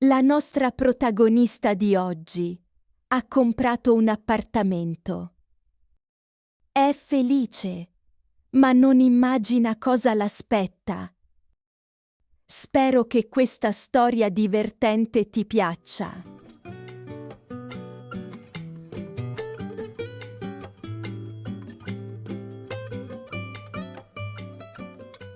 La nostra protagonista di oggi ha comprato un appartamento. È felice, ma non immagina cosa l'aspetta. Spero che questa storia divertente ti piaccia.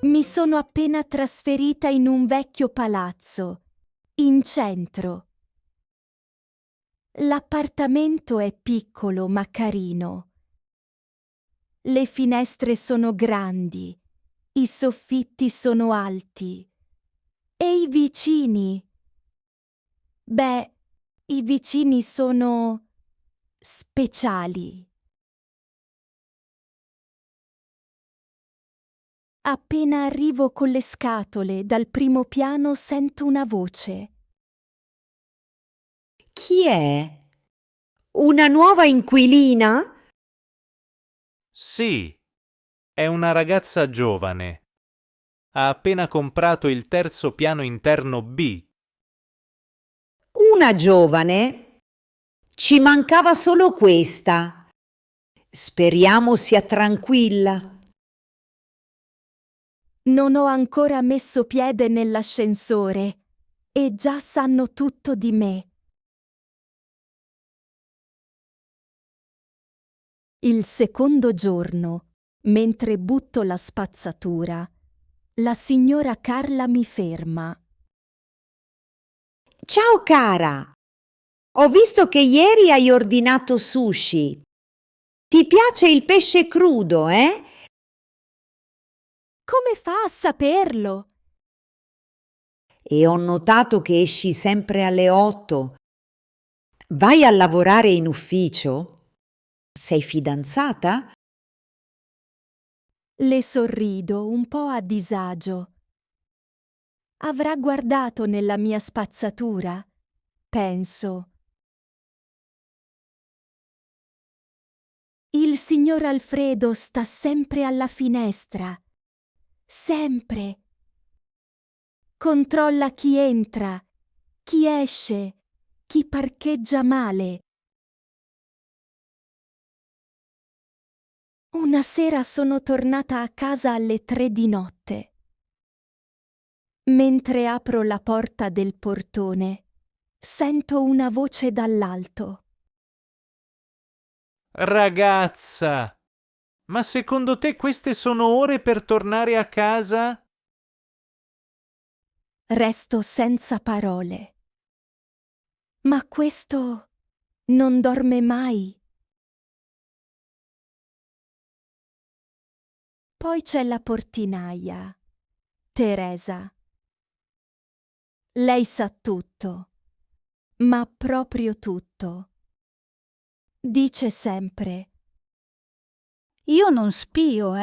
Mi sono appena trasferita in un vecchio palazzo, in centro. L'appartamento è piccolo ma carino. Le finestre sono grandi, i soffitti sono alti. E i vicini? Beh, i vicini sono speciali. Appena arrivo con le scatole dal primo piano sento una voce. Chi è? Una nuova inquilina? Sì, è una ragazza giovane. Ha appena comprato il terzo piano interno B. Una giovane? Ci mancava solo questa. Speriamo sia tranquilla. Non ho ancora messo piede nell'ascensore e già sanno tutto di me. Il secondo giorno, mentre butto la spazzatura, la signora Carla mi ferma. Ciao cara! Ho visto che ieri hai ordinato sushi. Ti piace il pesce crudo, eh? Come fa a saperlo? E ho notato che esci sempre alle 8. Vai a lavorare in ufficio? Sei fidanzata? Le sorrido un po' a disagio. Avrà guardato nella mia spazzatura, penso. Il signor Alfredo sta sempre alla finestra. Sempre. Controlla chi entra, chi esce, chi parcheggia male. Una sera sono tornata a casa alle 3 di notte. Mentre apro la porta del portone, sento una voce dall'alto. Ragazza, ma secondo te queste sono ore per tornare a casa? Resto senza parole. Ma questo non dorme mai. Poi c'è la portinaia, Teresa. Lei sa tutto, ma proprio tutto. Dice sempre: Io non spio,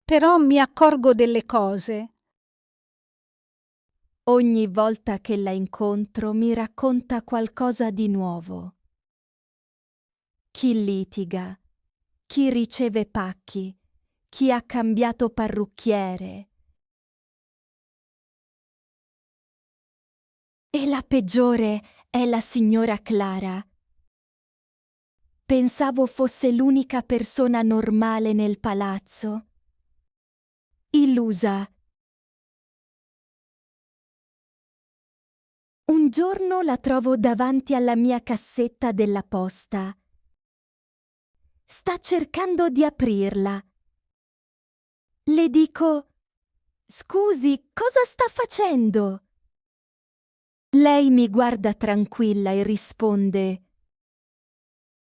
però mi accorgo delle cose. ogni volta che la incontro mi racconta qualcosa di nuovo. Chi litiga, chi riceve pacchi, chi ha cambiato parrucchiere. E la peggiore è la signora Clara. Pensavo fosse l'unica persona normale nel palazzo. Illusa. Un giorno la trovo davanti alla mia cassetta della posta. Sta cercando di aprirla. Le dico: «Scusi, cosa sta facendo?» Lei mi guarda tranquilla e risponde: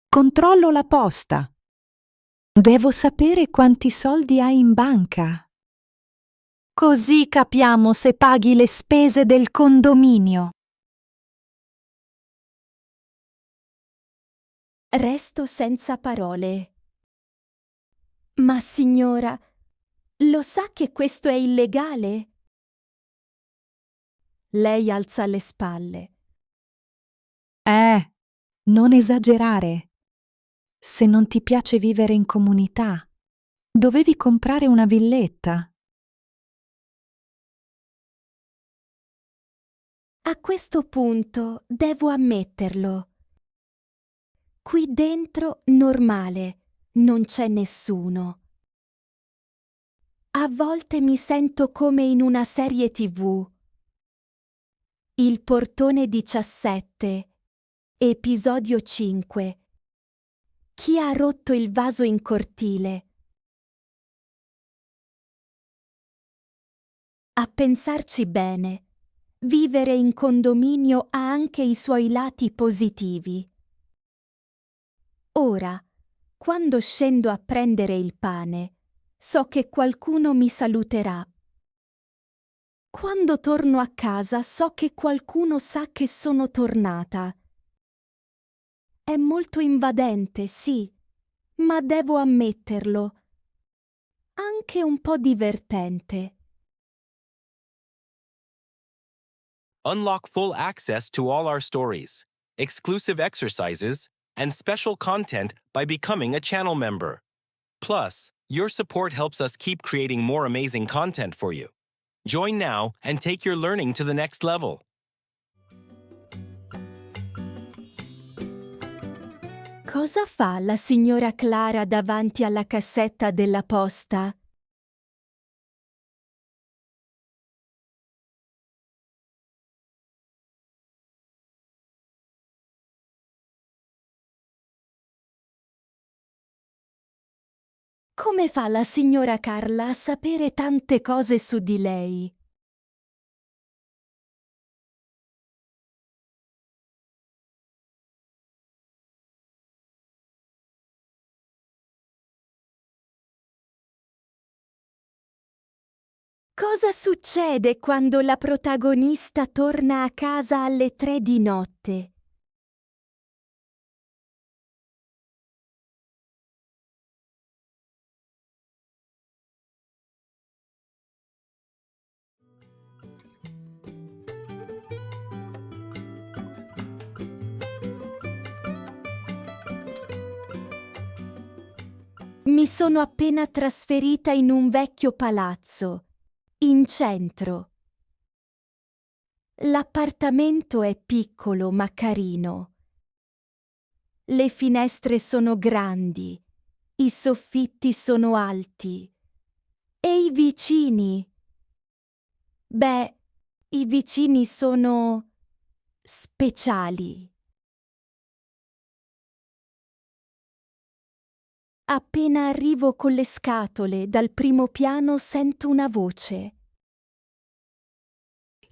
Controllo la posta. Devo sapere quanti soldi hai in banca. Così capiamo se paghi le spese del condominio. Resto senza parole. Ma signora, lo sa che questo è illegale? Lei alza le spalle. Non esagerare. Se non ti piace vivere in comunità, dovevi comprare una villetta. A questo punto devo ammetterlo. Qui dentro normale, non c'è nessuno. A volte mi sento come in una serie TV. Il portone 17, episodio 5. Chi ha rotto il vaso in cortile? A pensarci bene, vivere in condominio ha anche i suoi lati positivi. Ora, quando scendo a prendere il pane, so che qualcuno mi saluterà. Quando torno a casa so che qualcuno sa che sono tornata. È molto invadente, sì, ma devo ammetterlo. Anche un po' divertente. Unlock full access to all our stories, exclusive exercises, and special content by becoming a channel member. Plus, your support helps us keep creating more amazing content for you. Join now and take your learning to the next level. Cosa fa la signora Clara davanti alla cassetta della posta? Come fa la signora Carla a sapere tante cose su di lei? Cosa succede quando la protagonista torna a casa alle 3 di notte? Mi sono appena trasferita in un vecchio palazzo, in centro. L'appartamento è piccolo ma carino. Le finestre sono grandi, i soffitti sono alti. E i vicini? Beh, i vicini sono speciali. Appena arrivo con le scatole dal primo piano sento una voce.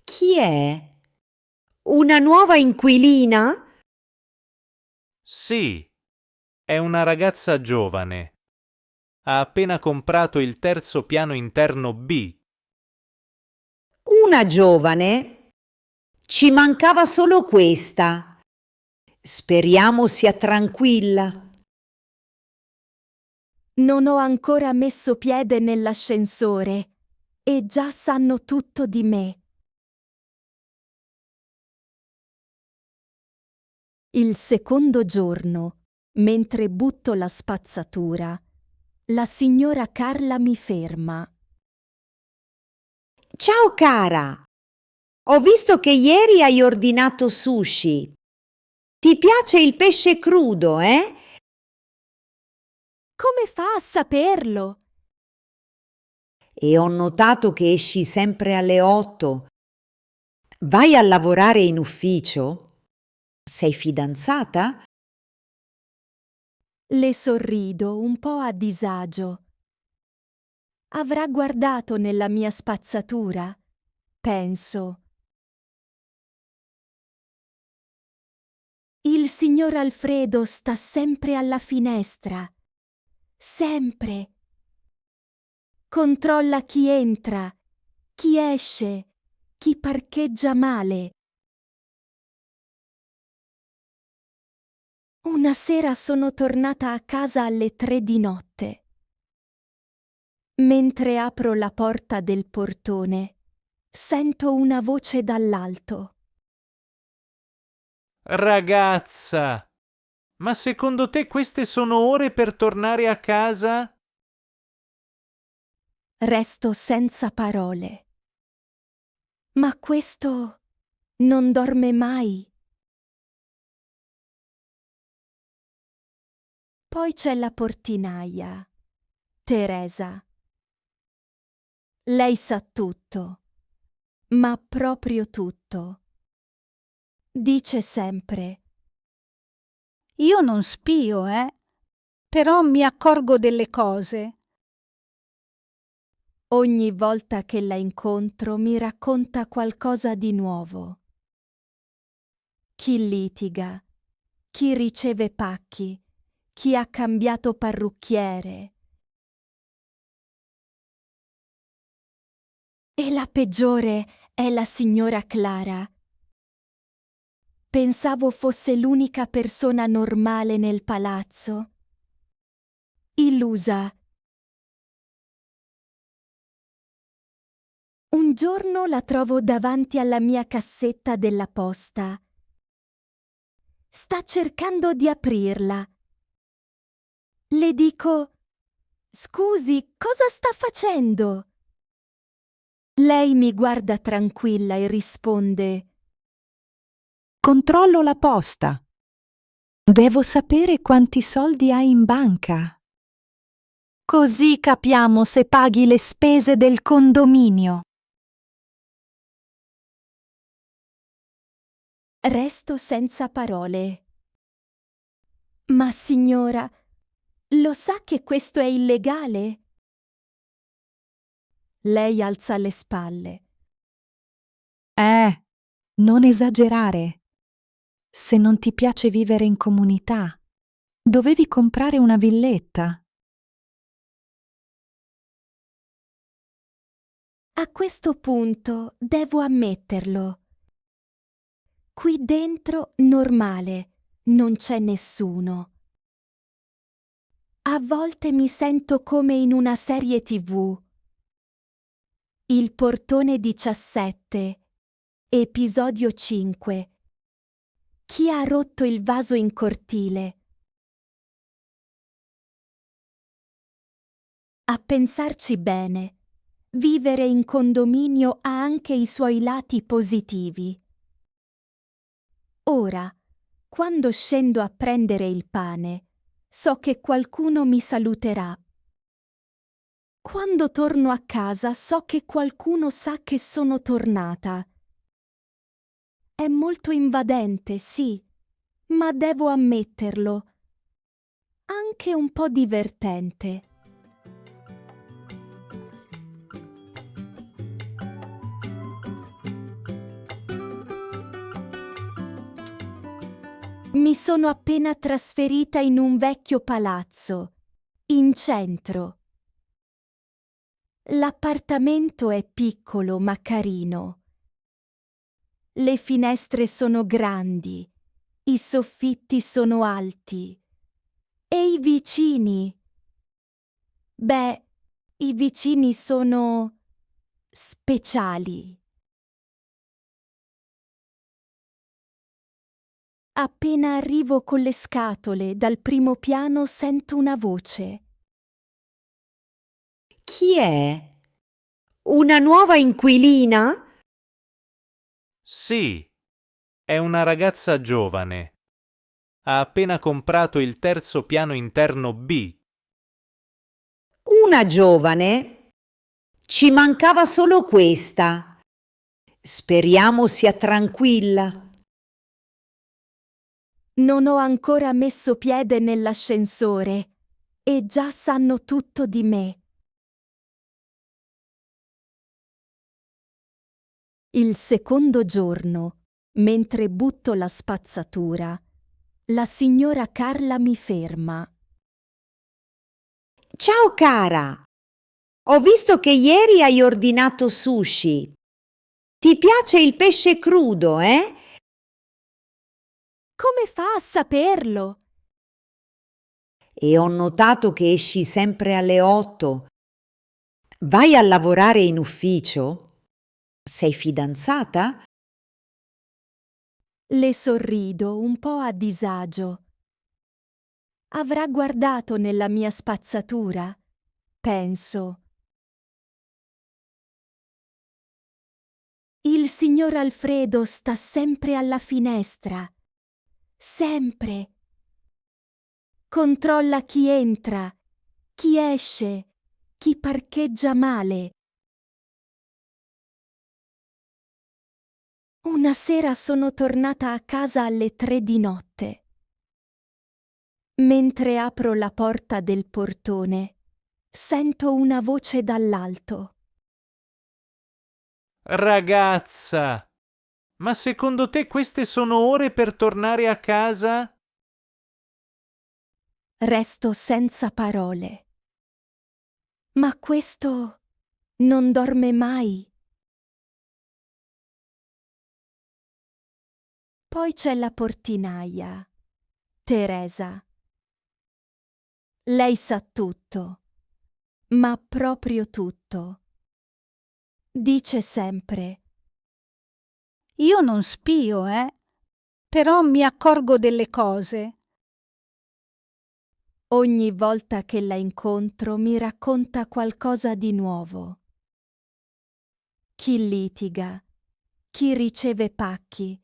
Chi è? Una nuova inquilina? Sì, è una ragazza giovane. Ha appena comprato il terzo piano interno B. Una giovane? Ci mancava solo questa. Speriamo sia tranquilla. Non ho ancora messo piede nell'ascensore e già sanno tutto di me. Il secondo giorno, mentre butto la spazzatura, la signora Carla mi ferma. Ciao cara! Ho visto che ieri hai ordinato sushi. Ti piace il pesce crudo, eh? Come fa a saperlo? E ho notato che esci sempre alle 8. Vai a lavorare in ufficio? Sei fidanzata? Le sorrido un po' a disagio. Avrà guardato nella mia spazzatura, penso. Il signor Alfredo sta sempre alla finestra. Sempre. Controlla chi entra, chi esce, chi parcheggia male. Una sera sono tornata a casa alle 3 di notte. Mentre apro la porta del portone, sento una voce dall'alto. Ragazza, ma secondo te queste sono ore per tornare a casa? Resto senza parole. Ma questo Non dorme mai. Poi c'è la portinaia, Teresa. Lei sa tutto, ma proprio tutto. Dice sempre: Io non spio, però mi accorgo delle cose. ogni volta che la incontro mi racconta qualcosa di nuovo. Chi litiga, chi riceve pacchi, chi ha cambiato parrucchiere. E la peggiore è la signora Clara. Pensavo fosse l'unica persona normale nel palazzo. Illusa. Un giorno la trovo davanti alla mia cassetta della posta. Sta cercando di aprirla. Le dico: Scusi, cosa sta facendo? Lei mi guarda tranquilla e risponde: Controllo la posta. Devo sapere quanti soldi hai in banca. Così capiamo se paghi le spese del condominio. Resto senza parole. Ma signora, lo sa che questo è illegale? Lei alza le spalle. Non esagerare. Se non ti piace vivere in comunità, dovevi comprare una villetta. A questo punto devo ammetterlo. Qui dentro normale, non c'è nessuno. A volte mi sento come in una serie TV. Il portone 17, episodio 5. Chi ha rotto il vaso in cortile? A pensarci bene, vivere in condominio ha anche i suoi lati positivi. Ora, quando scendo a prendere il pane, so che qualcuno mi saluterà. Quando torno a casa so che qualcuno sa che sono tornata. È molto invadente, sì, ma devo ammetterlo, anche un po' divertente. Mi sono appena trasferita in un vecchio palazzo, in centro. L'appartamento è piccolo ma carino. Le finestre sono grandi, i soffitti sono alti. E i vicini? Beh, i vicini sono speciali. Appena arrivo con le scatole dal primo piano sento una voce. Chi è? Una nuova inquilina? Sì, è una ragazza giovane. Ha appena comprato il terzo piano interno B. Una giovane? Ci mancava solo questa. Speriamo sia tranquilla. Non ho ancora messo piede nell'ascensore e già sanno tutto di me. Il secondo giorno, mentre butto la spazzatura, la signora Carla mi ferma. Ciao cara! Ho visto che ieri hai ordinato sushi. Ti piace il pesce crudo, eh? Come fa a saperlo? E ho notato che esci sempre alle 8. Vai a lavorare in ufficio? Sei fidanzata? Le sorrido un po' a disagio. Avrà guardato nella mia spazzatura, penso. Il signor Alfredo sta sempre alla finestra. Sempre. Controlla chi entra, chi esce, chi parcheggia male. Una sera sono tornata a casa alle 3 di notte. Mentre apro la porta del portone, sento una voce dall'alto. Ragazza, ma secondo te queste sono ore per tornare a casa? Resto senza parole. Ma questo non dorme mai. Poi c'è la portinaia, Teresa. Lei sa tutto, ma proprio tutto. Dice sempre: Io non spio, però mi accorgo delle cose. ogni volta che la incontro mi racconta qualcosa di nuovo. Chi litiga, chi riceve pacchi,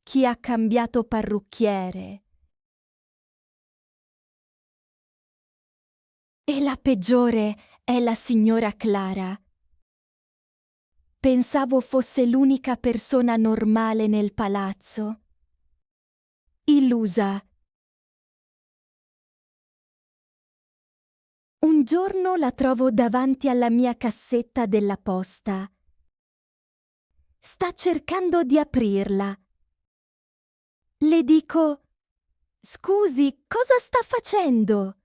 chi ha cambiato parrucchiere. E la peggiore è la signora Clara. Pensavo fosse l'unica persona normale nel palazzo. Illusa. Un giorno la trovo davanti alla mia cassetta della posta. Sta cercando di aprirla. Le dico: «Scusi, cosa sta facendo?»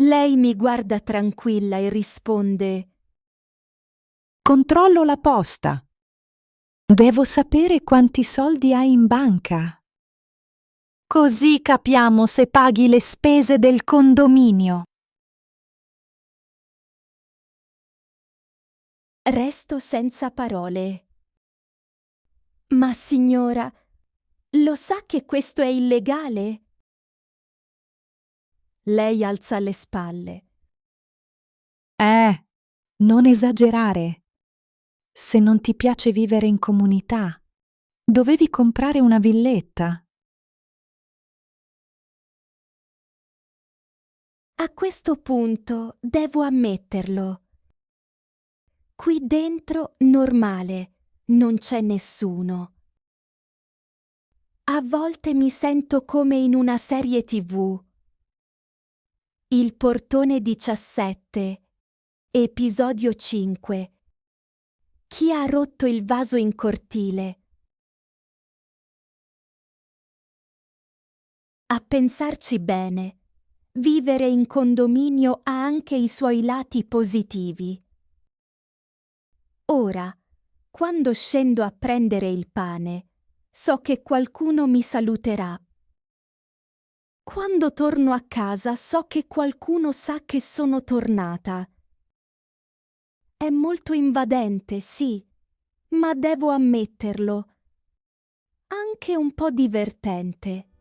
Lei mi guarda tranquilla e risponde: Controllo la posta. Devo sapere quanti soldi hai in banca. Così capiamo se paghi le spese del condominio. Resto senza parole. Ma signora, lo sa che questo è illegale? Lei alza le spalle. Non esagerare. Se non ti piace vivere in comunità, dovevi comprare una villetta. A questo punto devo ammetterlo. Qui dentro normale, non c'è nessuno. A volte mi sento come in una serie TV. Il portone 17, episodio 5. Chi ha rotto il vaso in cortile? A pensarci bene, vivere in condominio ha anche i suoi lati positivi. Ora, quando scendo a prendere il pane, so che qualcuno mi saluterà. Quando torno a casa so che qualcuno sa che sono tornata. È molto invadente, sì, ma devo ammetterlo, anche un po' divertente.